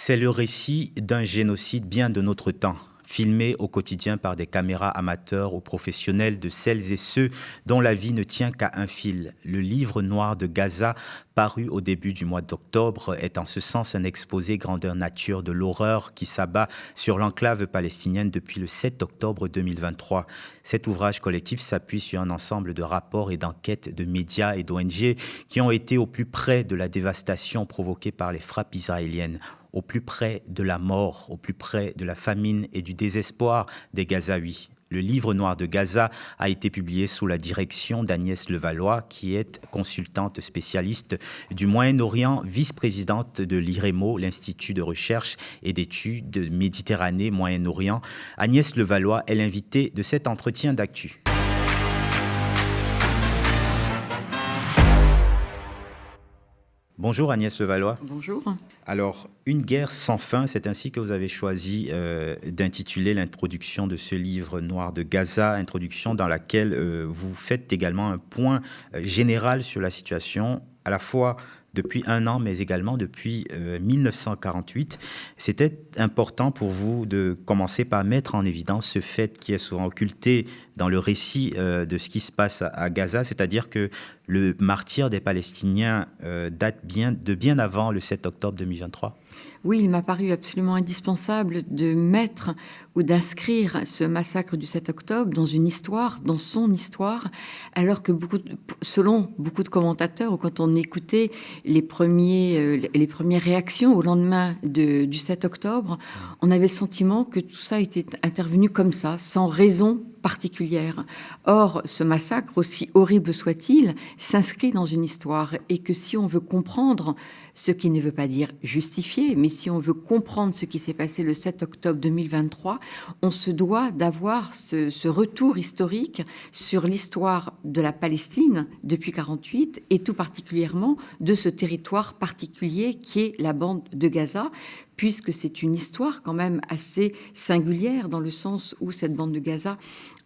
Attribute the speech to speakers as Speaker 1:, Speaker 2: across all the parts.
Speaker 1: C'est le récit d'un génocide bien de notre temps, filmé au quotidien par des caméras amateurs ou professionnelles de celles et ceux dont la vie ne tient qu'à un fil. Le livre noir de Gaza, paru au début du mois d'octobre, est en ce sens un exposé grandeur nature de l'horreur qui s'abat sur l'enclave palestinienne depuis le 7 octobre 2023. Cet ouvrage collectif s'appuie sur un ensemble de rapports et d'enquêtes de médias et d'ONG qui ont été au plus près de la dévastation provoquée par les frappes israéliennes, au plus près de la mort, au plus près de la famine et du désespoir des Gazaouis. Le livre noir de Gaza a été publié sous la direction d'Agnès Levallois, qui est consultante spécialiste du Moyen-Orient, vice-présidente de l'IREMO, l'Institut de recherche et d'études de Méditerranée-Moyen-Orient. Agnès Levallois est l'invitée de cet entretien d'actu. Bonjour Agnès Levallois.
Speaker 2: Bonjour.
Speaker 1: Alors, Une guerre sans fin, c'est ainsi que vous avez choisi d'intituler l'introduction de ce livre noir de Gaza, introduction dans laquelle vous faites également un point général sur la situation, à la fois depuis un an, mais également depuis 1948. C'était important pour vous de commencer par mettre en évidence ce fait qui est souvent occulté dans le récit de ce qui se passe à Gaza, c'est-à-dire que le martyre des Palestiniens date de bien avant le 7 octobre 2023.
Speaker 2: Oui, il m'a paru absolument indispensable de mettre ou d'inscrire ce massacre du 7 octobre dans une histoire, dans son histoire, alors que selon beaucoup de commentateurs, ou quand on écoutait les premières réactions au lendemain du 7 octobre, on avait le sentiment que tout ça était intervenu comme ça, sans raison particulière. Or, ce massacre, aussi horrible soit-il, s'inscrit dans une histoire, et que si on veut comprendre ce qui ne veut pas dire justifier, mais si on veut comprendre ce qui s'est passé le 7 octobre 2023, on se doit d'avoir ce retour historique sur l'histoire de la Palestine depuis 1948, et tout particulièrement de ce territoire particulier qui est la bande de Gaza, puisque c'est une histoire quand même assez singulière, dans le sens où cette bande de Gaza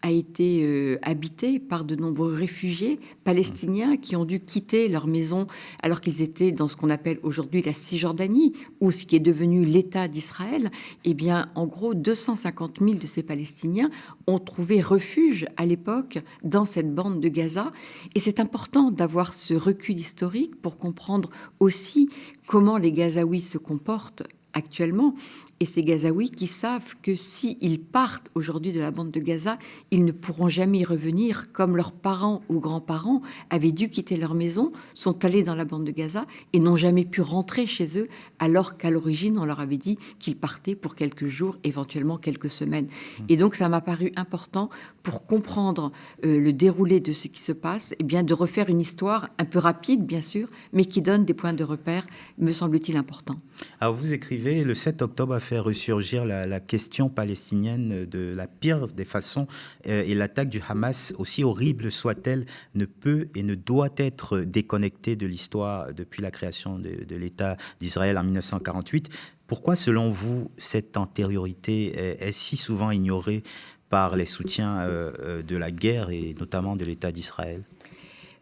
Speaker 2: a été habitée par de nombreux réfugiés palestiniens qui ont dû quitter leur maison alors qu'ils étaient dans ce qu'on appelle aujourd'hui la Cisjordanie, ou ce qui est devenu l'État d'Israël. Eh bien, en gros, 250 000 de ces Palestiniens ont trouvé refuge à l'époque dans cette bande de Gaza. Et c'est important d'avoir ce recul historique pour comprendre aussi comment les Gazaouis se comportent actuellement, et ces Gazaouis qui savent que s'ils partent aujourd'hui de la bande de Gaza, ils ne pourront jamais y revenir, comme leurs parents ou grands-parents avaient dû quitter leur maison, sont allés dans la bande de Gaza et n'ont jamais pu rentrer chez eux, alors qu'à l'origine, on leur avait dit qu'ils partaient pour quelques jours, éventuellement quelques semaines. Et donc, ça m'a paru important pour comprendre le déroulé de ce qui se passe, et bien de refaire une histoire un peu rapide, bien sûr, mais qui donne des points de repère, me semble-t-il important.
Speaker 1: Alors, vous écrivez, le 7 octobre a fait ressurgir la question palestinienne de la pire des façons, et l'attaque du Hamas, aussi horrible soit-elle, ne peut et ne doit être déconnectée de l'histoire depuis la création de l'État d'Israël en 1948. Pourquoi, selon vous, cette antériorité est si souvent ignorée par les soutiens de la guerre et notamment de l'État d'Israël ?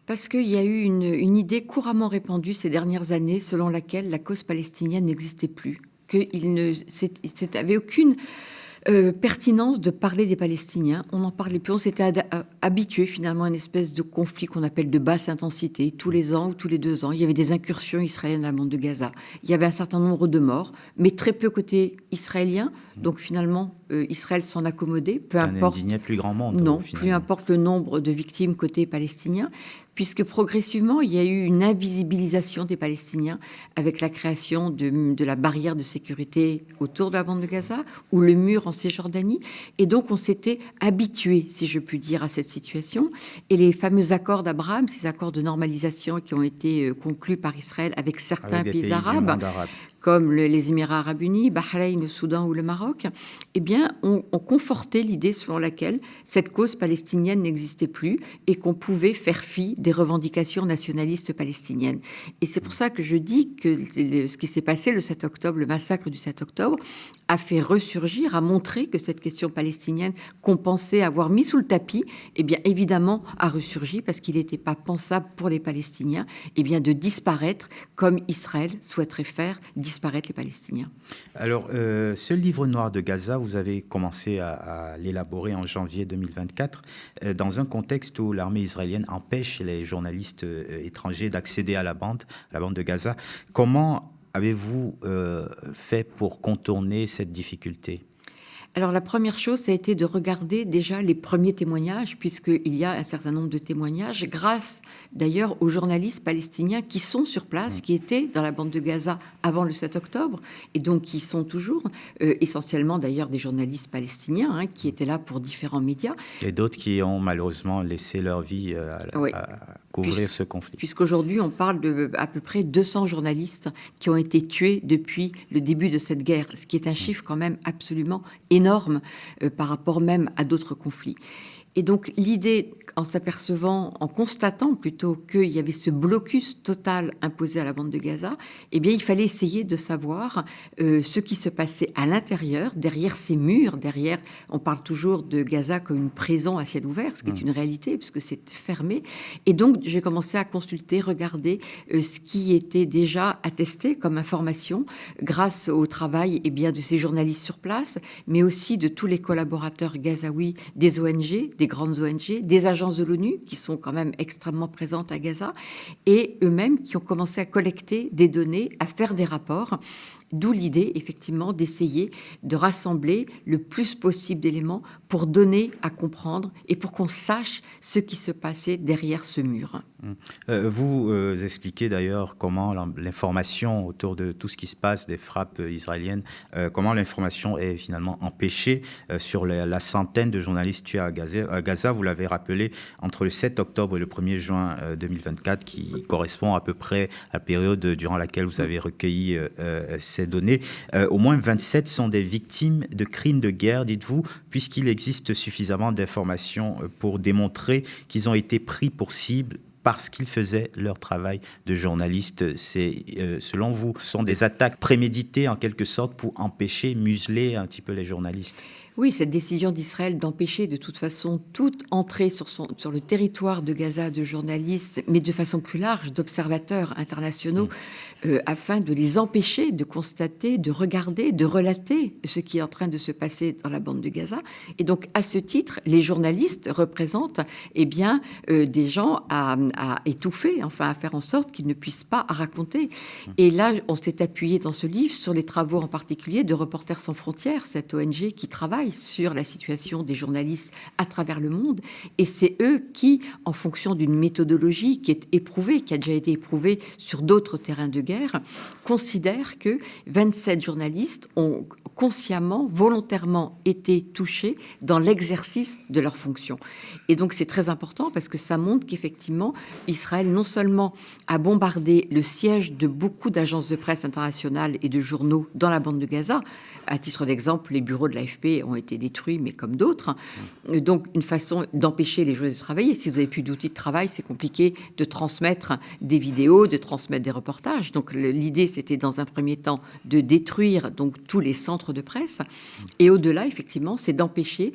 Speaker 2: Parce qu'il y a eu une idée couramment répandue ces dernières années selon laquelle la cause palestinienne n'existait plus, qu'il n'avait aucune pertinence de parler des Palestiniens. On n'en parlait plus, on s'était habitué finalement à une espèce de conflit qu'on appelle de basse intensité. Tous les ans ou tous les 2 ans, il y avait des incursions israéliennes dans la bande de Gaza. Il y avait un certain nombre de morts, mais très peu côté israélien. Donc finalement, Israël s'en accommodait. Peu importe.
Speaker 1: Ça n'indignait plus grand monde.
Speaker 2: Non, plus importe le nombre de victimes côté palestinien, puisque progressivement, il y a eu une invisibilisation des Palestiniens avec la création de la barrière de sécurité autour de la bande de Gaza ou le mur en Cisjordanie. Et donc, on s'était habitué, si je puis dire, à cette situation. Et les fameux accords d'Abraham, ces accords de normalisation qui ont été conclus par Israël avec certains pays arabes, comme les Émirats arabes unis, Bahreïn, le Soudan ou le Maroc, eh bien, ont conforté l'idée selon laquelle cette cause palestinienne n'existait plus et qu'on pouvait faire fi des revendications nationalistes palestiniennes. Et c'est pour ça que je dis que ce qui s'est passé le 7 octobre, le massacre du 7 octobre, a fait ressurgir, a montré que cette question palestinienne qu'on pensait avoir mis sous le tapis, eh bien, évidemment, a ressurgi parce qu'il n'était pas pensable pour les Palestiniens, eh bien, de disparaître comme Israël souhaiterait faire disparaître disparaître les Palestiniens.
Speaker 1: Alors, ce livre noir de Gaza, vous avez commencé à l'élaborer en janvier 2024, dans un contexte où l'armée israélienne empêche les journalistes étrangers d'accéder à la bande de Gaza. Comment avez-vous fait pour contourner cette difficulté ?
Speaker 2: Alors la première chose, ça a été de regarder déjà les premiers témoignages, puisqu'il y a un certain nombre de témoignages, grâce d'ailleurs aux journalistes palestiniens qui sont sur place, qui étaient dans la bande de Gaza avant le 7 octobre, et donc qui sont toujours, essentiellement d'ailleurs des journalistes palestiniens, qui étaient là pour différents médias.
Speaker 1: Et d'autres qui ont malheureusement laissé leur vie à couvrir ce conflit.
Speaker 2: Puisqu'aujourd'hui, on parle de à peu près 200 journalistes qui ont été tués depuis le début de cette guerre, ce qui est un chiffre quand même absolument énorme par rapport même à d'autres conflits. Et donc l'idée, en s'apercevant, en constatant plutôt qu'il y avait ce blocus total imposé à la bande de Gaza, eh bien il fallait essayer de savoir ce qui se passait à l'intérieur, derrière ces murs, derrière, on parle toujours de Gaza comme une prison à ciel ouvert, ce qui est une réalité puisque c'est fermé. Et donc j'ai commencé à consulter, regarder ce qui était déjà attesté comme information grâce au travail de ces journalistes sur place, mais aussi de tous les collaborateurs gazaouis, des ONG, des grandes ONG, des agences de l'ONU qui sont quand même extrêmement présentes à Gaza et eux-mêmes qui ont commencé à collecter des données, à faire des rapports. D'où l'idée, effectivement, d'essayer de rassembler le plus possible d'éléments pour donner à comprendre et pour qu'on sache ce qui se passait derrière ce mur.
Speaker 1: Vous expliquez d'ailleurs comment l'information autour de tout ce qui se passe, des frappes israéliennes, comment l'information est finalement empêchée sur la centaine de journalistes tués à Gaza. Vous l'avez rappelé, entre le 7 octobre et le 1er juin 2024, qui correspond à peu près à la période durant laquelle vous avez recueilli ces données. Au moins 27 sont des victimes de crimes de guerre, dites-vous, puisqu'il existe suffisamment d'informations pour démontrer qu'ils ont été pris pour cible parce qu'ils faisaient leur travail de journaliste. Selon vous, ce sont des attaques préméditées en quelque sorte pour empêcher, museler un petit peu les journalistes?
Speaker 2: Oui, cette décision d'Israël d'empêcher de toute façon toute entrée sur le territoire de Gaza de journalistes, mais de façon plus large d'observateurs internationaux, afin de les empêcher de constater, de regarder, de relater ce qui est en train de se passer dans la bande de Gaza. Et donc, à ce titre, les journalistes représentent des gens à étouffer, enfin à faire en sorte qu'ils ne puissent pas raconter. Et là, on s'est appuyé dans ce livre sur les travaux en particulier de Reporters sans frontières, cette ONG qui travaille sur la situation des journalistes à travers le monde. Et c'est eux qui, en fonction d'une méthodologie qui est éprouvée, qui a déjà été éprouvée sur d'autres terrains de guerre, considèrent que 27 journalistes ont consciemment, volontairement été touchés dans l'exercice de leurs fonctions. Et donc c'est très important parce que ça montre qu'effectivement, Israël non seulement a bombardé le siège de beaucoup d'agences de presse internationales et de journaux dans la bande de Gaza. À titre d'exemple, les bureaux de l'AFP ont été détruits, mais comme d'autres. Donc, une façon d'empêcher les journalistes de travailler. Si vous n'avez plus d'outils de travail, c'est compliqué de transmettre des vidéos, de transmettre des reportages. Donc, l'idée, c'était dans un premier temps de détruire donc tous les centres de presse. Et au-delà, effectivement, c'est d'empêcher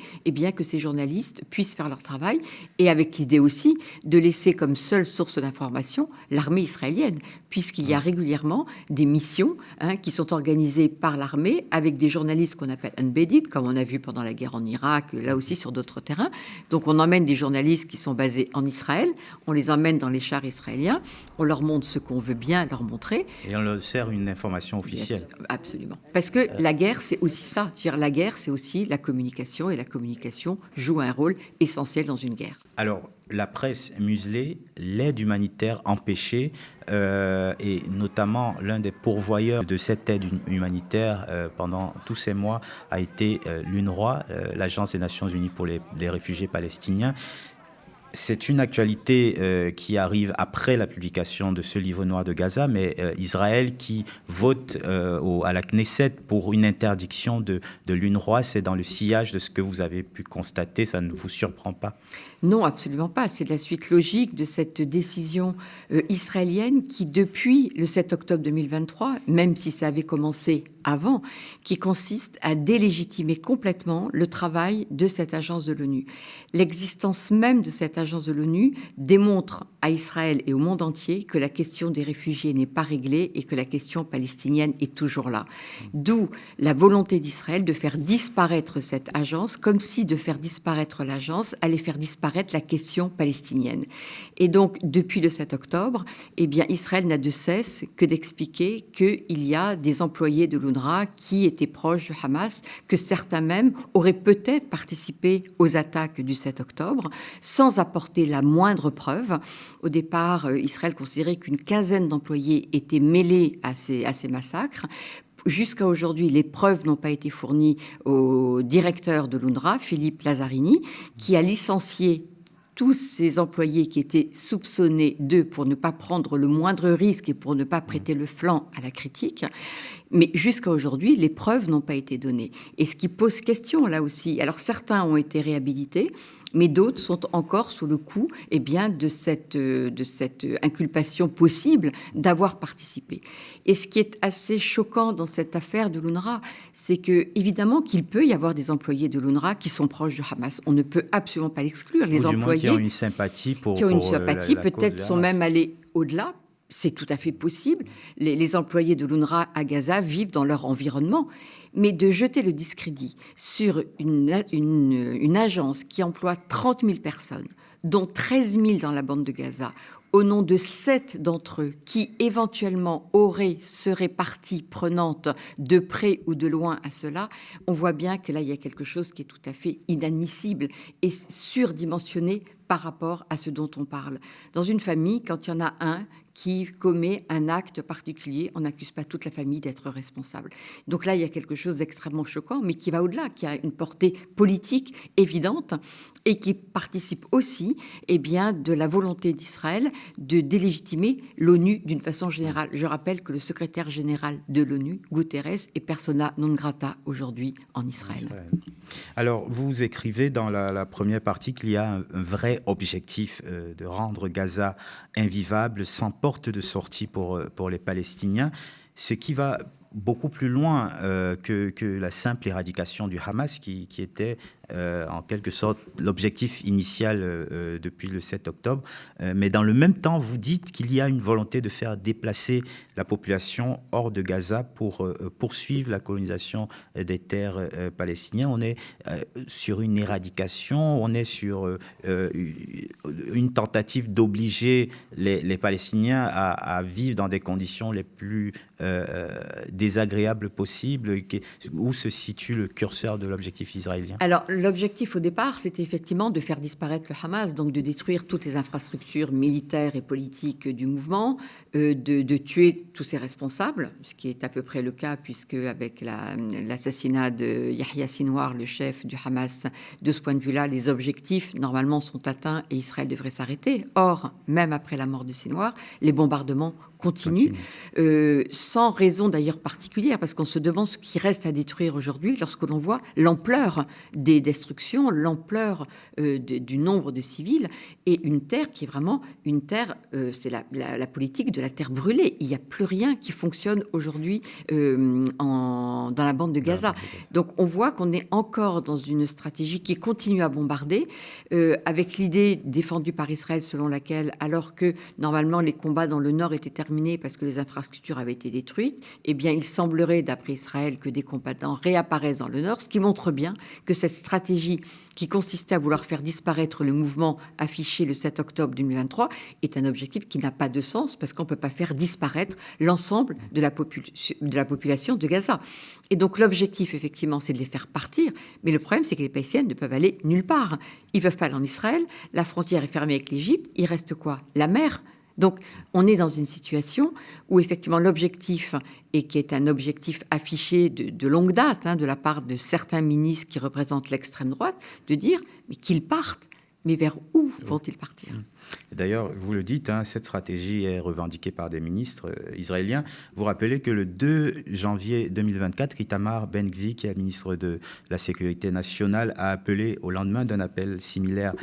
Speaker 2: que ces journalistes puissent faire leur travail. Et avec l'idée aussi de laisser comme seule source d'information l'armée israélienne, puisqu'il y a régulièrement des missions qui sont organisées par l'armée avec des journalistes qu'on appelle embedded, comme on a vu pendant la guerre en Irak, là aussi sur d'autres terrains. Donc on emmène des journalistes qui sont basés en Israël, on les emmène dans les chars israéliens, on leur montre ce qu'on veut bien leur montrer.
Speaker 1: Et on leur sert une information officielle.
Speaker 2: Absolument. Parce que la guerre, c'est aussi ça. Je veux dire, la guerre, c'est aussi la communication, et la communication joue un rôle essentiel dans une guerre.
Speaker 1: Alors, la presse muselée, l'aide humanitaire empêchée, et notamment l'un des pourvoyeurs de cette aide humanitaire pendant tous ces mois a été l'UNRWA, l'Agence des Nations Unies pour les réfugiés palestiniens. C'est une actualité qui arrive après la publication de ce livre noir de Gaza, mais Israël qui vote à la Knesset pour une interdiction de l'UNRWA, c'est dans le sillage de ce que vous avez pu constater, ça ne vous surprend pas?
Speaker 2: Non, absolument pas. C'est la suite logique de cette décision israélienne qui, depuis le 7 octobre 2023, même si ça avait commencé avant, qui consiste à délégitimer complètement le travail de cette agence de l'ONU. L'existence même de cette agence de l'ONU démontre à Israël et au monde entier que la question des réfugiés n'est pas réglée et que la question palestinienne est toujours là. D'où la volonté d'Israël de faire disparaître cette agence, comme si de faire disparaître l'agence allait faire disparaître la question palestinienne. Et donc, depuis le 7 octobre, eh bien, Israël n'a de cesse que d'expliquer qu'il y a des employés de l'UNRWA qui étaient proches du Hamas, que certains même auraient peut-être participé aux attaques du 7 octobre, sans apporter la moindre preuve. Au départ, Israël considérait qu'une quinzaine d'employés étaient mêlés à ces massacres. Jusqu'à aujourd'hui, les preuves n'ont pas été fournies au directeur de l'UNRWA, Philippe Lazzarini, qui a licencié tous ces employés qui étaient soupçonnés d'eux pour ne pas prendre le moindre risque et pour ne pas prêter le flanc à la critique. Mais jusqu'à aujourd'hui, les preuves n'ont pas été données. Et ce qui pose question, là aussi, alors certains ont été réhabilités, mais d'autres sont encore sous le coup eh bien, de cette inculpation possible d'avoir participé. Et ce qui est assez choquant dans cette affaire de l'UNRWA, c'est que évidemment qu'il peut y avoir des employés de l'UNRWA qui sont proches du Hamas. On ne peut absolument pas l'exclure. Les employés
Speaker 1: qui ont une sympathie pour
Speaker 2: peut-être sont même allés au-delà. C'est tout à fait possible. Les employés de l'UNRWA à Gaza vivent dans leur environnement. Mais de jeter le discrédit sur une agence qui emploie 30 000 personnes, dont 13 000 dans la bande de Gaza, au nom de 7 d'entre eux qui éventuellement seraient partie prenante de près ou de loin à cela, on voit bien que là, il y a quelque chose qui est tout à fait inadmissible et surdimensionné par rapport à ce dont on parle. Dans une famille, quand il y en a un qui commet un acte particulier, on n'accuse pas toute la famille d'être responsable. Donc là, il y a quelque chose d'extrêmement choquant, mais qui va au-delà, qui a une portée politique évidente et qui participe aussi eh bien, de la volonté d'Israël de délégitimer l'ONU d'une façon générale. Je rappelle que le secrétaire général de l'ONU, Guterres, est persona non grata aujourd'hui en Israël.
Speaker 1: Alors, vous écrivez dans la première partie qu'il y a un vrai objectif de rendre Gaza invivable, sans porte de sortie pour les Palestiniens, ce qui va beaucoup plus loin que la simple éradication du Hamas, qui était en quelque sorte l'objectif initial depuis le 7 octobre. Mais dans le même temps, vous dites qu'il y a une volonté de faire déplacer la population hors de Gaza pour poursuivre la colonisation des terres palestiniennes. On est sur une éradication, on est sur une tentative d'obliger les Palestiniens à vivre dans des conditions les plus désagréables possibles. Où se situe le curseur de l'objectif israélien ?
Speaker 2: Alors, l'objectif au départ, c'était effectivement de faire disparaître le Hamas, donc de détruire toutes les infrastructures militaires et politiques du mouvement, de tuer tous ses responsables, ce qui est à peu près le cas, puisque avec l'assassinat de Yahya Sinwar, le chef du Hamas, de ce point de vue-là, les objectifs, normalement, sont atteints et Israël devrait s'arrêter. Or, même après la mort de Sinwar, les bombardements continuent, sans raison d'ailleurs particulière, parce qu'on se demande ce qui reste à détruire aujourd'hui lorsque l'on voit l'ampleur des destructions, l'ampleur du nombre de civils, et une terre qui est vraiment une terre, c'est la politique de la terre brûlée. Il n'y a plus rien qui fonctionne aujourd'hui dans la bande de Gaza. Donc on voit qu'on est encore dans une stratégie qui continue à bombarder, avec l'idée défendue par Israël selon laquelle, alors que normalement les combats dans le nord étaient terminés parce que les infrastructures avaient été détruites, eh bien, il semblerait, d'après Israël, que des combattants réapparaissent dans le nord, ce qui montre bien que cette stratégie qui consistait à vouloir faire disparaître le mouvement affiché le 7 octobre 2023 est un objectif qui n'a pas de sens parce qu'on ne peut pas faire disparaître l'ensemble de la population de Gaza. Et donc, l'objectif, effectivement, c'est de les faire partir, mais le problème, c'est que les Palestiniens ne peuvent aller nulle part. Ils ne peuvent pas aller en Israël, la frontière est fermée avec l'Égypte, il reste quoi ? La mer. Donc, on est dans une situation où, effectivement, l'objectif, et qui est un objectif affiché de longue date, de la part de certains ministres qui représentent l'extrême droite, de dire mais qu'ils partent. Mais vers où vont-ils partir ?
Speaker 1: D'ailleurs, vous le dites, cette stratégie est revendiquée par des ministres israéliens. Vous rappelez que le 2 janvier 2024, Itamar Ben-Gvir, qui est ministre de la Sécurité nationale, a appelé au lendemain d'un appel similaire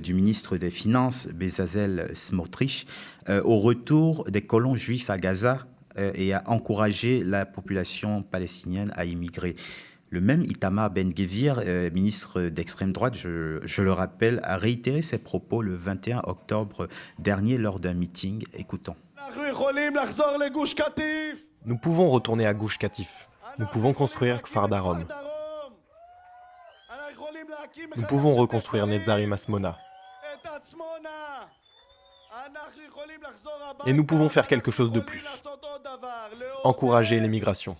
Speaker 1: du ministre des Finances, Bezalel Smotrich, au retour des colons juifs à Gaza et a encouragé la population palestinienne à immigrer. Le même Itamar Ben-Gvir, ministre d'extrême droite, je le rappelle, a réitéré ses propos le 21 octobre dernier lors d'un meeting. Écoutons.
Speaker 3: Nous pouvons retourner à Gush Katif. Nous pouvons construire Kfar Darom. Nous pouvons reconstruire Netzarim Asmona. Et nous pouvons faire quelque chose de plus. Encourager l'émigration.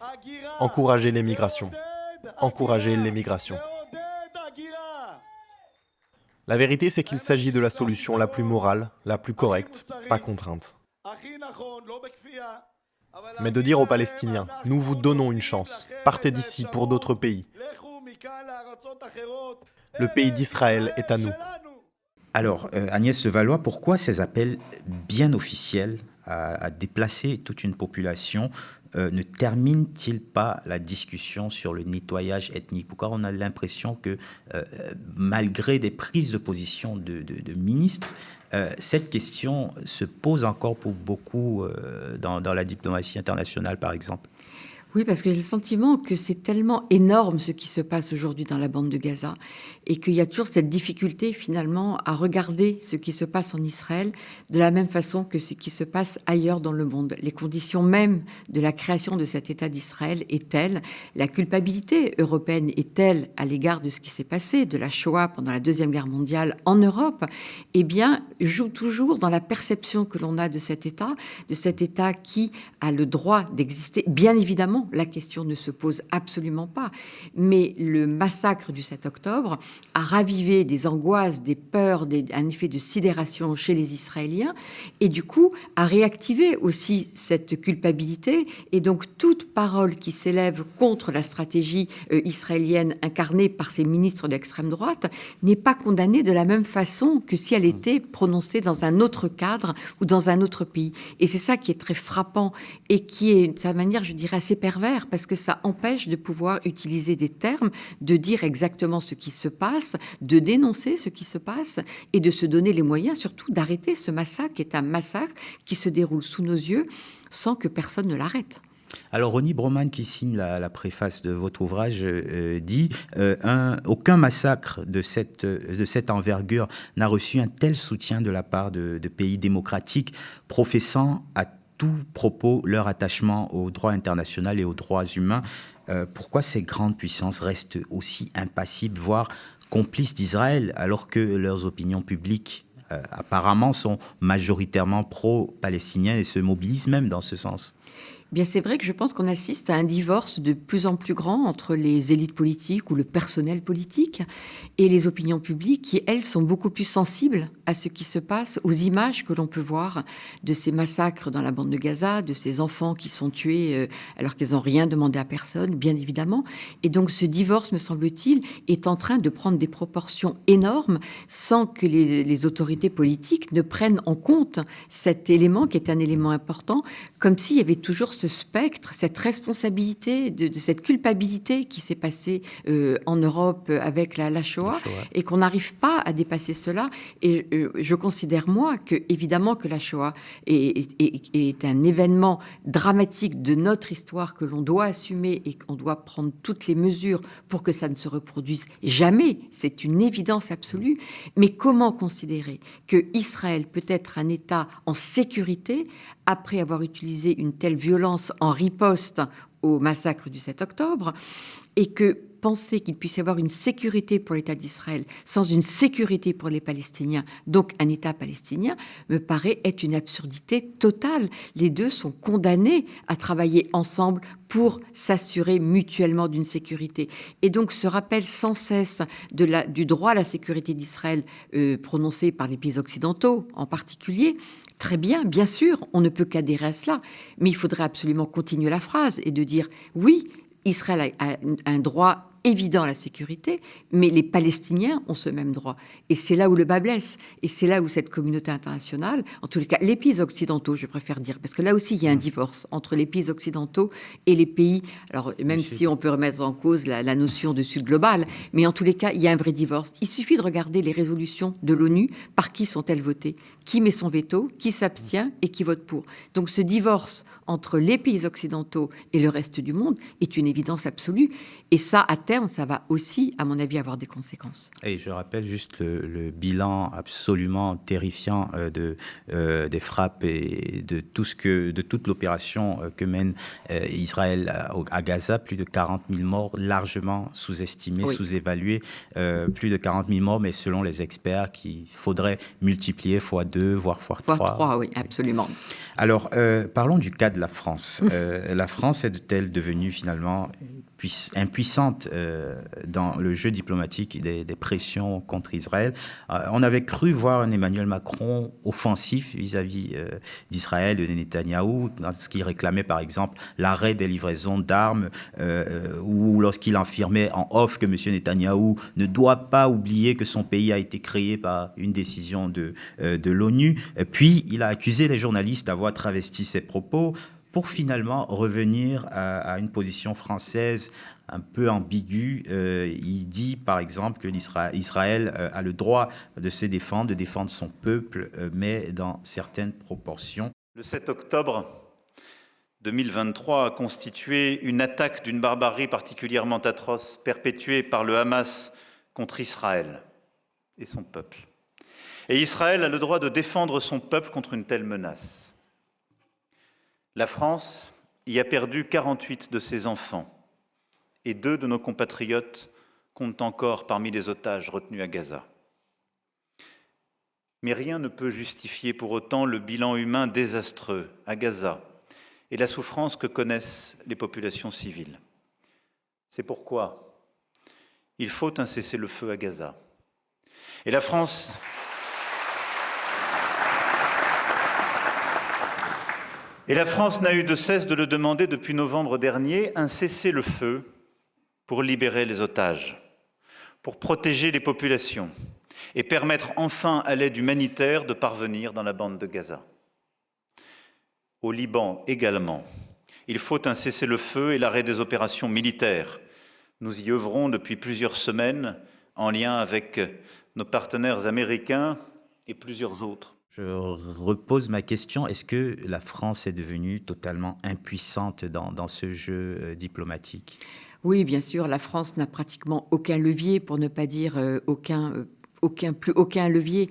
Speaker 3: Encourager l'émigration. Encourager l'émigration. La vérité, c'est qu'il s'agit de la solution la plus morale, la plus correcte, pas contrainte. Mais de dire aux Palestiniens, nous vous donnons une chance, partez d'ici pour d'autres pays. Le pays d'Israël est à nous.
Speaker 1: Alors, Agnès Valois, pourquoi ces appels bien officiels à déplacer toute une population ne termine-t-il pas la discussion sur le nettoyage ethnique? Pourquoi on a l'impression que, malgré des prises de position de ministres, cette question se pose encore pour beaucoup dans la diplomatie internationale, par exemple?
Speaker 2: Oui, parce que j'ai le sentiment que c'est tellement énorme ce qui se passe aujourd'hui dans la bande de Gaza et qu'il y a toujours cette difficulté finalement à regarder ce qui se passe en Israël de la même façon que ce qui se passe ailleurs dans le monde. Les conditions même de la création de cet État d'Israël est telle, la culpabilité européenne est telle à l'égard de ce qui s'est passé, de la Shoah pendant la Deuxième Guerre mondiale en Europe, eh bien, joue toujours dans la perception que l'on a de cet État qui a le droit d'exister, bien évidemment. La question ne se pose absolument pas. Mais le massacre du 7 octobre a ravivé des angoisses, des peurs, un effet de sidération chez les Israéliens et du coup a réactivé aussi cette culpabilité. Et donc toute parole qui s'élève contre la stratégie israélienne incarnée par ces ministres d'extrême droite n'est pas condamnée de la même façon que si elle était prononcée dans un autre cadre ou dans un autre pays. Et c'est ça qui est très frappant et qui est, de sa manière, je dirais, assez pervers parce que ça empêche de pouvoir utiliser des termes, de dire exactement ce qui se passe, de dénoncer ce qui se passe et de se donner les moyens surtout d'arrêter ce massacre qui est un massacre qui se déroule sous nos yeux sans que personne ne l'arrête.
Speaker 1: Alors, Ronnie Broman, qui signe la préface de votre ouvrage, dit aucun massacre de cette envergure n'a reçu un tel soutien de la part de pays démocratiques professant à tout propos leur attachement au droit international et aux droits humains. Pourquoi ces grandes puissances restent aussi impassibles, voire complices d'Israël, alors que leurs opinions publiques apparemment sont majoritairement pro-palestiniennes et se mobilisent même dans ce sens?
Speaker 2: Bien, c'est vrai que je pense qu'on assiste à un divorce de plus en plus grand entre les élites politiques ou le personnel politique et les opinions publiques qui, elles, sont beaucoup plus sensibles à ce qui se passe, aux images que l'on peut voir de ces massacres dans la bande de Gaza, de ces enfants qui sont tués alors qu'ils n'ont rien demandé à personne, bien évidemment. Et donc ce divorce, me semble-t-il, est en train de prendre des proportions énormes sans que les autorités politiques ne prennent en compte cet élément qui est un élément important, comme s'il y avait toujours ce spectre, cette responsabilité, de cette culpabilité qui s'est passée en Europe avec la Shoah, et qu'on n'arrive pas à dépasser cela. Et je considère, moi, évidemment que la Shoah est un événement dramatique de notre histoire que l'on doit assumer et qu'on doit prendre toutes les mesures pour que ça ne se reproduise jamais. C'est une évidence absolue. Mais comment considérer que Israël peut être un État en sécurité après avoir utilisé une telle violence en riposte au massacre du 7 octobre, et que penser qu'il puisse y avoir une sécurité pour l'État d'Israël sans une sécurité pour les Palestiniens, donc un État palestinien, me paraît être une absurdité totale. Les deux sont condamnés à travailler ensemble pour s'assurer mutuellement d'une sécurité. Et donc ce rappel sans cesse du droit à la sécurité d'Israël prononcé par les pays occidentaux en particulier, très bien, bien sûr, on ne peut qu'adhérer à cela, mais il faudrait absolument continuer la phrase et de dire oui, Israël a un droit évident à la sécurité, mais les Palestiniens ont ce même droit. Et c'est là où le bas blesse. Et c'est là où cette communauté internationale, en tous les cas, les pays occidentaux, je préfère dire, parce que là aussi, il y a un divorce entre les pays occidentaux et les pays, alors même si on peut remettre en cause la notion de sud global, mais en tous les cas, il y a un vrai divorce. Il suffit de regarder les résolutions de l'ONU. Par qui sont-elles votées? qui met son veto, qui s'abstient et qui vote pour. Donc ce divorce entre les pays occidentaux et le reste du monde est une évidence absolue. Et ça, à terme, ça va aussi, à mon avis, avoir des conséquences.
Speaker 1: Et je rappelle juste le bilan absolument terrifiant des frappes et de toute l'opération que mène Israël à Gaza. Plus de 40 000 morts, largement sous-estimés,
Speaker 2: oui.
Speaker 1: sous-évalués. Plus de 40 000 morts, mais selon les experts, qu'il faudrait multiplier fois 2, voire fois 3.
Speaker 2: Fois 3, oui, absolument.
Speaker 1: Alors, parlons du cas de la France. La France est-elle devenue finalement impuissante dans le jeu diplomatique des pressions contre Israël? On avait cru voir un Emmanuel Macron offensif vis-à-vis d'Israël et de Netanyahou, dans ce qu'il réclamait par exemple l'arrêt des livraisons d'armes, ou lorsqu'il affirmait en off que M. Netanyahou ne doit pas oublier que son pays a été créé par une décision de l'ONU. Puis il a accusé les journalistes d'avoir travesti ses propos, pour finalement revenir à une position française un peu ambiguë. Il dit, par exemple, que Israël a le droit de se défendre, de défendre son peuple, mais dans certaines proportions.
Speaker 4: Le 7 octobre 2023 a constitué une attaque d'une barbarie particulièrement atroce perpétuée par le Hamas contre Israël et son peuple. Et Israël a le droit de défendre son peuple contre une telle menace. La France y a perdu 48 de ses enfants et 2 de nos compatriotes comptent encore parmi les otages retenus à Gaza. Mais rien ne peut justifier pour autant le bilan humain désastreux à Gaza et la souffrance que connaissent les populations civiles. C'est pourquoi il faut un cessez-le-feu à Gaza. Et la France... Et la France n'a eu de cesse de le demander depuis novembre dernier, un cessez-le-feu pour libérer les otages, pour protéger les populations et permettre enfin à l'aide humanitaire de parvenir dans la bande de Gaza. Au Liban également, il faut un cessez-le-feu et l'arrêt des opérations militaires. Nous y œuvrons depuis plusieurs semaines en lien avec nos partenaires américains et plusieurs autres.
Speaker 1: Je repose ma question, est-ce que la France est devenue totalement impuissante dans ce jeu diplomatique?
Speaker 2: Oui, bien sûr, la France n'a pratiquement aucun levier, pour ne pas dire plus aucun levier.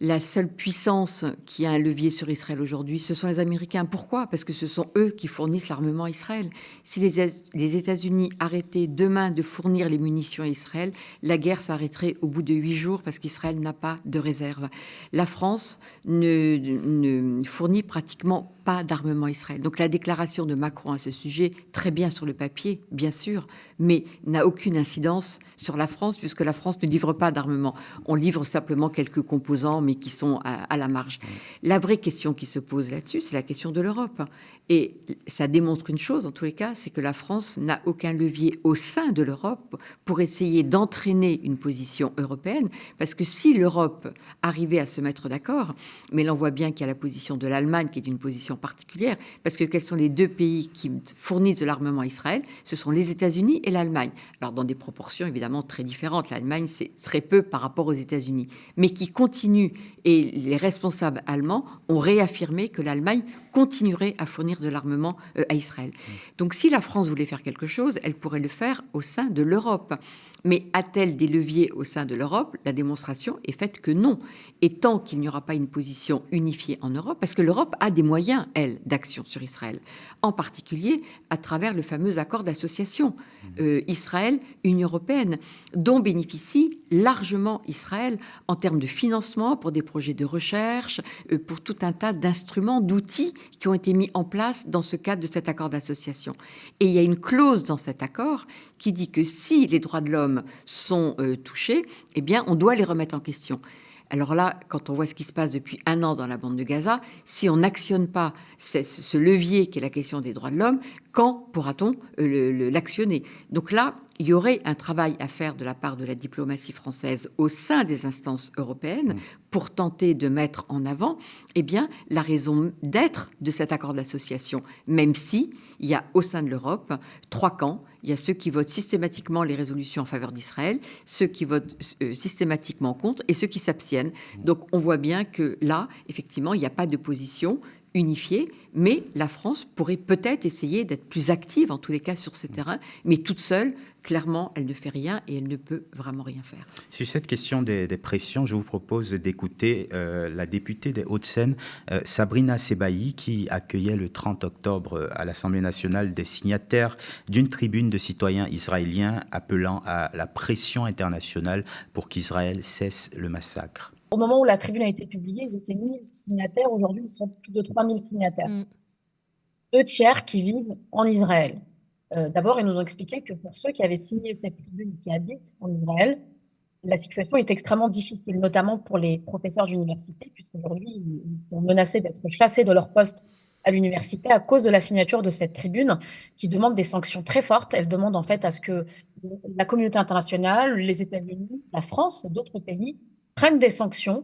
Speaker 2: La seule puissance qui a un levier sur Israël aujourd'hui, ce sont les Américains. Pourquoi? Parce que ce sont eux qui fournissent l'armement à Israël. Si les États-Unis arrêtaient demain de fournir les munitions à Israël, la guerre s'arrêterait au bout de 8 jours parce qu'Israël n'a pas de réserve. La France ne fournit pratiquement pas d'armement à Israël. Donc la déclaration de Macron à ce sujet, très bien sur le papier, bien sûr, mais n'a aucune incidence sur la France puisque la France ne livre pas d'armement. On livre simplement quelques composants, mais qui sont à la marge. La vraie question qui se pose là-dessus, c'est la question de l'Europe. Et ça démontre une chose, en tous les cas, c'est que la France n'a aucun levier au sein de l'Europe pour essayer d'entraîner une position européenne, parce que si l'Europe arrivait à se mettre d'accord, mais l'on voit bien qu'il y a la position de l'Allemagne qui est une position particulière, parce que quels sont les 2 pays qui fournissent de l'armement à Israël? Ce sont les États-Unis et l'Allemagne. Alors dans des proportions évidemment très différentes. L'Allemagne, c'est très peu par rapport aux États-Unis, mais qui continuent, et les responsables allemands ont réaffirmé que l'Allemagne continuerait à fournir de l'armement à Israël. Donc si la France voulait faire quelque chose, elle pourrait le faire au sein de l'Europe. Mais a-t-elle des leviers au sein de l'Europe? La démonstration est faite que non. Et tant qu'il n'y aura pas une position unifiée en Europe, parce que l'Europe a des moyens, elle, d'action sur Israël, en particulier à travers le fameux accord d'association Israël-Union européenne, dont bénéficie largement Israël en termes de financement pour des projets de recherche, pour tout un tas d'instruments, d'outils qui ont été mis en place dans ce cadre de cet accord d'association. Et il y a une clause dans cet accord qui dit que si les droits de l'homme sont touchés, eh bien, on doit les remettre en question. Alors là, quand on voit ce qui se passe depuis 1 an dans la bande de Gaza, si on n'actionne pas ce levier qui est la question des droits de l'homme, quand pourra-t-on l'actionner? Donc là, il y aurait un travail à faire de la part de la diplomatie française au sein des instances européennes pour tenter de mettre en avant la raison d'être de cet accord d'association, même si il y a au sein de l'Europe 3 camps. Il y a ceux qui votent systématiquement les résolutions en faveur d'Israël, ceux qui votent systématiquement contre et ceux qui s'abstiennent. Donc on voit bien que là, effectivement, il n'y a pas de position unifiée, mais la France pourrait peut-être essayer d'être plus active, en tous les cas, sur ce terrain, mais toute seule, clairement, elle ne fait rien et elle ne peut vraiment rien faire.
Speaker 1: Sur cette question des pressions, je vous propose d'écouter la députée des Hauts-de-Seine, Sabrina Sebaï, qui accueillait le 30 octobre à l'Assemblée nationale des signataires d'une tribune de citoyens israéliens appelant à la pression internationale pour qu'Israël cesse le massacre.
Speaker 5: Au moment où la tribune a été publiée, ils étaient 1000 signataires. Aujourd'hui, ils sont plus de 3000 signataires. 2 tiers qui vivent en Israël. D'abord, ils nous ont expliqué que pour ceux qui avaient signé cette tribune, qui habitent en Israël, la situation est extrêmement difficile, notamment pour les professeurs d'université, puisqu'aujourd'hui, ils sont menacés d'être chassés de leur poste à l'université à cause de la signature de cette tribune qui demande des sanctions très fortes. Elle demande en fait à ce que la communauté internationale, les États-Unis, la France, d'autres pays prennent des sanctions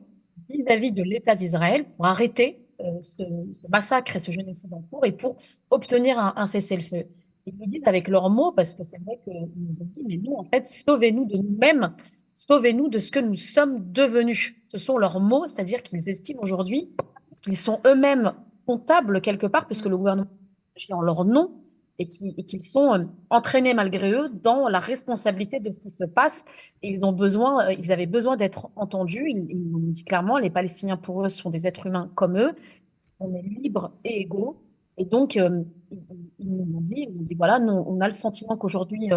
Speaker 5: vis-à-vis de l'État d'Israël pour arrêter ce massacre et ce génocide en cours et pour obtenir un cessez-le-feu. Ils le disent avec leurs mots parce que c'est vrai qu'ils nous ont dit, mais nous, en fait, sauvez-nous de nous-mêmes, sauvez-nous de ce que nous sommes devenus. Ce sont leurs mots, c'est-à-dire qu'ils estiment aujourd'hui qu'ils sont eux-mêmes comptables quelque part, puisque le gouvernement agit en leur nom, et qu'ils sont entraînés malgré eux dans la responsabilité de ce qui se passe. Et ils avaient besoin d'être entendus. Ils nous ont dit clairement, les Palestiniens pour eux sont des êtres humains comme eux. On est libres et égaux. Et donc, ils nous ont dit voilà, nous, on a le sentiment qu'aujourd'hui,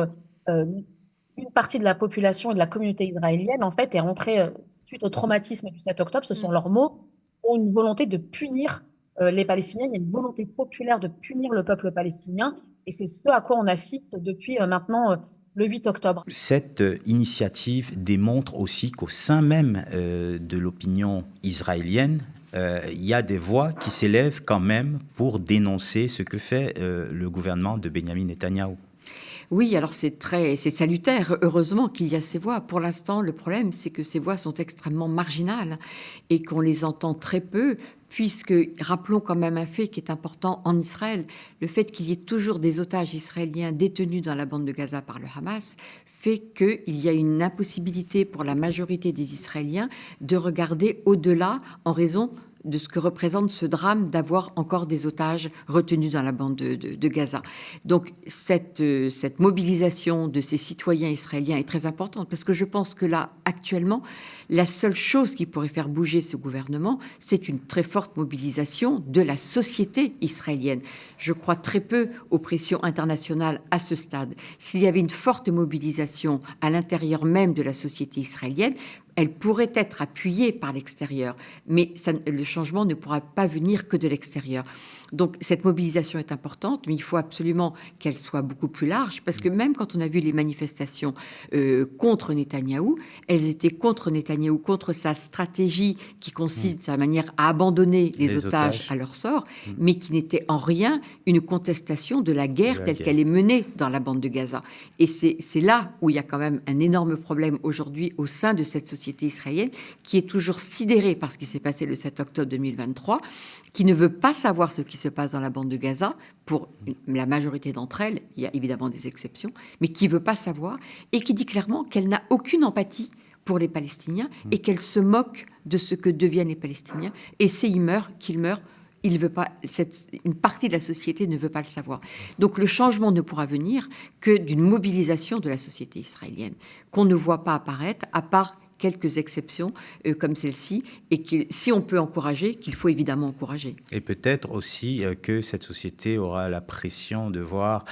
Speaker 5: une partie de la population et de la communauté israélienne, en fait, est rentrée suite au traumatisme du 7 octobre, ce sont leurs mots, ont une volonté de punir les Palestiniens. Il y a une volonté populaire de punir le peuple palestinien. Et c'est ce à quoi on assiste depuis maintenant le 8 octobre.
Speaker 1: Cette initiative démontre aussi qu'au sein même de l'opinion israélienne, il y a des voix qui s'élèvent quand même pour dénoncer ce que fait le gouvernement de Benyamin Netanyahou.
Speaker 2: Oui, alors c'est salutaire. Heureusement qu'il y a ces voix. Pour l'instant, le problème, c'est que ces voix sont extrêmement marginales et qu'on les entend très peu, puisque, rappelons quand même un fait qui est important en Israël, le fait qu'il y ait toujours des otages israéliens détenus dans la bande de Gaza par le Hamas fait qu'il y a une impossibilité pour la majorité des Israéliens de regarder au-delà en raison de ce que représente ce drame d'avoir encore des otages retenus dans la bande de Gaza. Donc cette mobilisation de ces citoyens israéliens est très importante parce que je pense que là, actuellement, la seule chose qui pourrait faire bouger ce gouvernement, c'est une très forte mobilisation de la société israélienne. Je crois très peu aux pressions internationales à ce stade. S'il y avait une forte mobilisation à l'intérieur même de la société israélienne, elle pourrait être appuyée par l'extérieur, mais le changement ne pourra pas venir que de l'extérieur. Donc cette mobilisation est importante, mais il faut absolument qu'elle soit beaucoup plus large, parce que même quand on a vu les manifestations contre Netanyahou, elles étaient contre Netanyahou, contre sa stratégie qui consiste, sa manière à abandonner les otages à leur sort, mais qui n'était en rien une contestation de la guerre telle qu'elle est menée dans la bande de Gaza. Et c'est là où il y a quand même un énorme problème aujourd'hui au sein de cette société israélienne, qui est toujours sidérée par ce qui s'est passé le 7 octobre 2023, qui ne veut pas savoir ce qui se passe dans la bande de Gaza, pour la majorité d'entre elles, il y a évidemment des exceptions, mais qui ne veut pas savoir, et qui dit clairement qu'elle n'a aucune empathie pour les Palestiniens, et qu'elle se moque de ce que deviennent les Palestiniens, et s'ils meurent, qu'ils meurent, il veut pas, une partie de la société ne veut pas le savoir. Donc le changement ne pourra venir que d'une mobilisation de la société israélienne, qu'on ne voit pas apparaître, à part quelques exceptions comme celle-ci, et si on peut encourager, qu'il faut évidemment encourager.
Speaker 1: Et peut-être aussi que cette société aura la pression de voir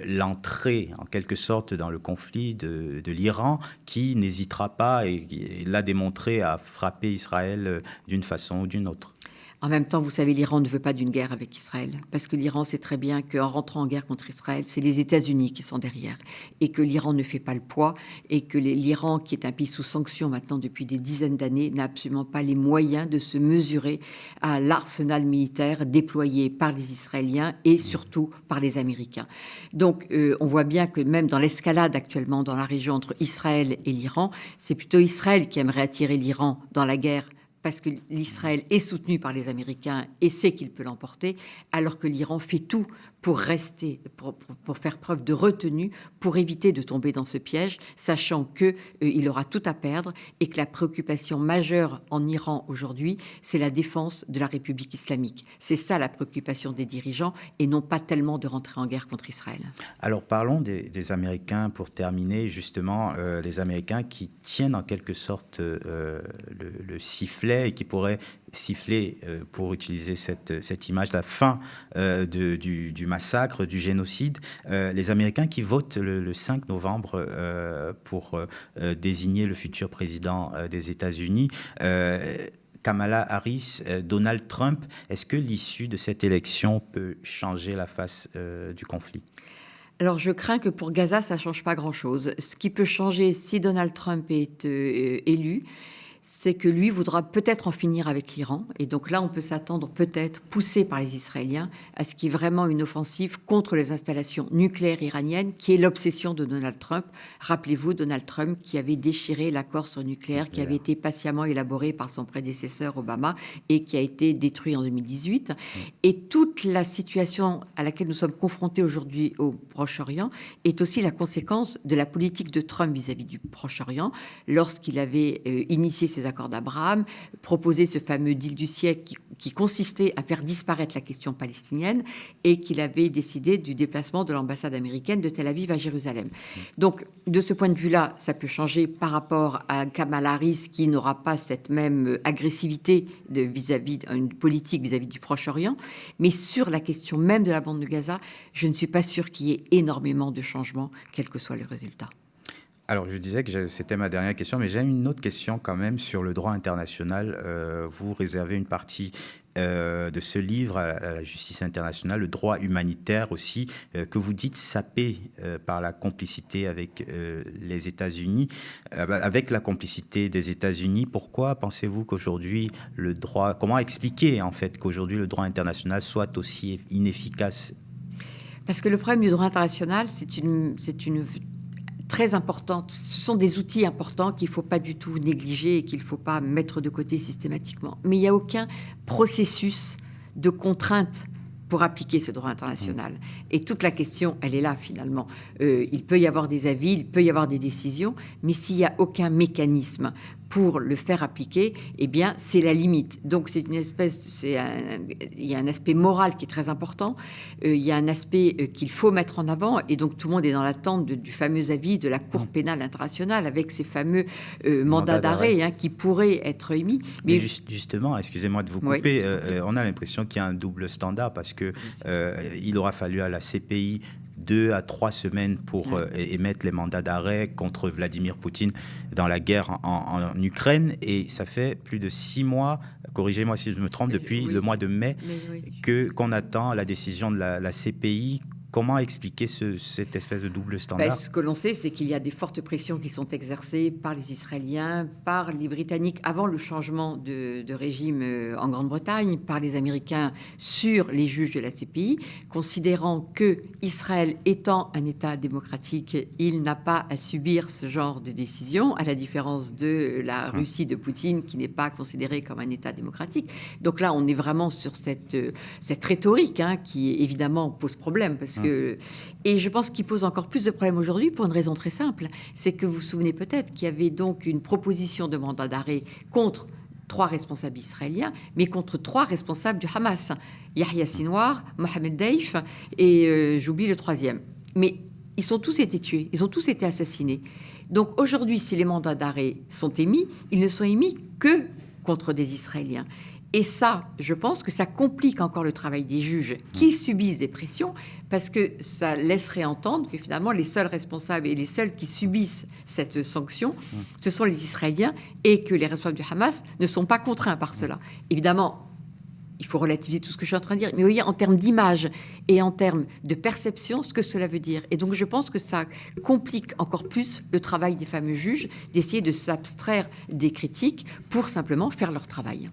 Speaker 1: l'entrée, en quelque sorte, dans le conflit de l'Iran, qui n'hésitera pas, et l'a démontré, à frapper Israël d'une façon ou d'une autre.
Speaker 2: En même temps, vous savez, l'Iran ne veut pas d'une guerre avec Israël, parce que l'Iran sait très bien qu'en rentrant en guerre contre Israël, c'est les États-Unis qui sont derrière, et que l'Iran ne fait pas le poids, et que l'Iran, qui est un pays sous sanctions maintenant depuis des dizaines d'années, n'a absolument pas les moyens de se mesurer à l'arsenal militaire déployé par les Israéliens et surtout par les Américains. Donc, on voit bien que même dans l'escalade actuellement dans la région entre Israël et l'Iran, c'est plutôt Israël qui aimerait attirer l'Iran dans la guerre parce que l'Israël est soutenu par les Américains et sait qu'il peut l'emporter, alors que l'Iran fait tout pour rester, pour faire preuve de retenue, pour éviter de tomber dans ce piège, sachant qu'il aura tout à perdre et que la préoccupation majeure en Iran aujourd'hui, c'est la défense de la République islamique. C'est ça la préoccupation des dirigeants et non pas tellement de rentrer en guerre contre Israël.
Speaker 1: Alors parlons des Américains pour terminer, justement, les Américains qui tiennent en quelque sorte le sifflet et qui pourraient siffler, pour utiliser cette image, la fin du massacre, du génocide. Les Américains qui votent le 5 novembre pour désigner le futur président des États-Unis. Kamala Harris, Donald Trump, est-ce que l'issue de cette élection peut changer la face du conflit ?
Speaker 2: Alors, je crains que pour Gaza, ça ne change pas grand-chose. Ce qui peut changer si Donald Trump est élu, c'est que lui voudra peut-être en finir avec l'Iran. Et donc là, on peut s'attendre, peut-être, poussé par les Israéliens, à ce qu'il y ait vraiment une offensive contre les installations nucléaires iraniennes, qui est l'obsession de Donald Trump. Rappelez-vous, Donald Trump qui avait déchiré l'accord sur le nucléaire, qui avait été patiemment élaboré par son prédécesseur Obama et qui a été détruit en 2018. Et toute la situation à laquelle nous sommes confrontés aujourd'hui au Proche-Orient est aussi la conséquence de la politique de Trump vis-à-vis du Proche-Orient, lorsqu'il avait initié ces accords d'Abraham, proposé ce fameux deal du siècle qui consistait à faire disparaître la question palestinienne et qu'il avait décidé du déplacement de l'ambassade américaine de Tel Aviv à Jérusalem. Donc, de ce point de vue-là, ça peut changer par rapport à Kamala Harris qui n'aura pas cette même agressivité vis-à-vis d'une politique vis-à-vis du Proche-Orient. Mais sur la question même de la bande de Gaza, je ne suis pas sûre qu'il y ait énormément de changements, quel que soit le résultat.
Speaker 1: Alors, je disais que c'était ma dernière question, mais j'ai une autre question quand même sur le droit international. Vous réservez une partie de ce livre à la justice internationale, le droit humanitaire aussi, que vous dites sapé par la complicité avec les États-Unis, avec la complicité des États-Unis. Pourquoi pensez-vous qu'aujourd'hui le droit, comment expliquer en fait qu'aujourd'hui le droit international soit aussi inefficace ?
Speaker 2: Parce que le problème du droit international, c'est une très importante. Ce sont des outils importants qu'il ne faut pas du tout négliger et qu'il ne faut pas mettre de côté systématiquement. Mais il n'y a aucun processus de contrainte pour appliquer ce droit international. Et toute la question, elle est là finalement. Il peut y avoir des avis, il peut y avoir des décisions, mais s'il n'y a aucun mécanisme pour le faire appliquer, eh bien, c'est la limite. Donc, c'est une espèce, il y a un aspect moral qui est très important. Il y a un aspect qu'il faut mettre en avant. Et donc, tout le monde est dans l'attente du fameux avis de la Cour pénale internationale avec ces fameux mandats d'arrêt qui pourraient être émis.
Speaker 1: Mais justement, excusez-moi de vous couper, on a l'impression qu'il y a un double standard parce que il aura fallu à la CPI 2 à 3 semaines pour émettre les mandats d'arrêt contre Vladimir Poutine dans la guerre en Ukraine. Et ça fait plus de 6 mois, corrigez-moi si je me trompe, depuis le mois de mai, qu'on attend la décision de la CPI. Comment expliquer cette espèce de double standard ?
Speaker 2: Ce que l'on sait, c'est qu'il y a des fortes pressions qui sont exercées par les Israéliens, par les Britanniques avant le changement de régime en Grande-Bretagne, par les Américains sur les juges de la CPI, considérant que Israël étant un État démocratique, il n'a pas à subir ce genre de décision, à la différence de la Russie de Poutine, qui n'est pas considérée comme un État démocratique. Donc là, on est vraiment sur cette rhétorique qui évidemment pose problème, parce et je pense qu'il pose encore plus de problèmes aujourd'hui pour une raison très simple. C'est que vous vous souvenez peut-être qu'il y avait donc une proposition de mandat d'arrêt contre 3 responsables israéliens, mais contre 3 responsables du Hamas. Yahya Sinwar, Mohamed Deif et j'oublie le 3e. Mais ils ont tous été tués, ils ont tous été assassinés. Donc aujourd'hui, si les mandats d'arrêt sont émis, ils ne sont émis que contre des Israéliens. Et ça, je pense que ça complique encore le travail des juges qui subissent des pressions, parce que ça laisserait entendre que finalement les seuls responsables et les seuls qui subissent cette sanction, ce sont les Israéliens, et que les responsables du Hamas ne sont pas contraints par cela. Évidemment, il faut relativiser tout ce que je suis en train de dire, mais vous voyez, en termes d'image et en termes de perception, ce que cela veut dire. Et donc, je pense que ça complique encore plus le travail des fameux juges d'essayer de s'abstraire des critiques pour simplement faire leur travail.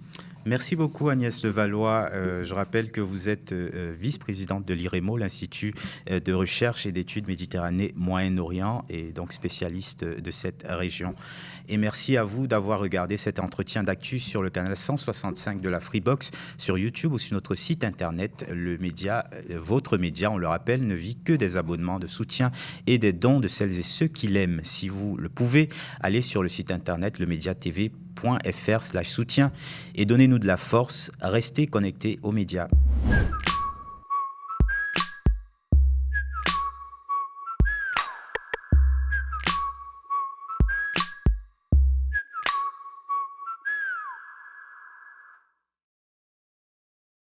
Speaker 1: Merci beaucoup Agnès Levallois. Je rappelle que vous êtes vice-présidente de l'IREMO, l'Institut de recherche et d'études Méditerranée-Moyen-Orient, et donc spécialiste de cette région. Et merci à vous d'avoir regardé cet entretien d'actu sur le canal 165 de la Freebox, sur YouTube ou sur notre site internet. Le média, votre média, on le rappelle, ne vit que des abonnements, de soutien et des dons de celles et ceux qui l'aiment. Si vous le pouvez, allez sur le site internet lemediatv.fr/soutien et donnez-nous de la force. Restez connectés aux médias.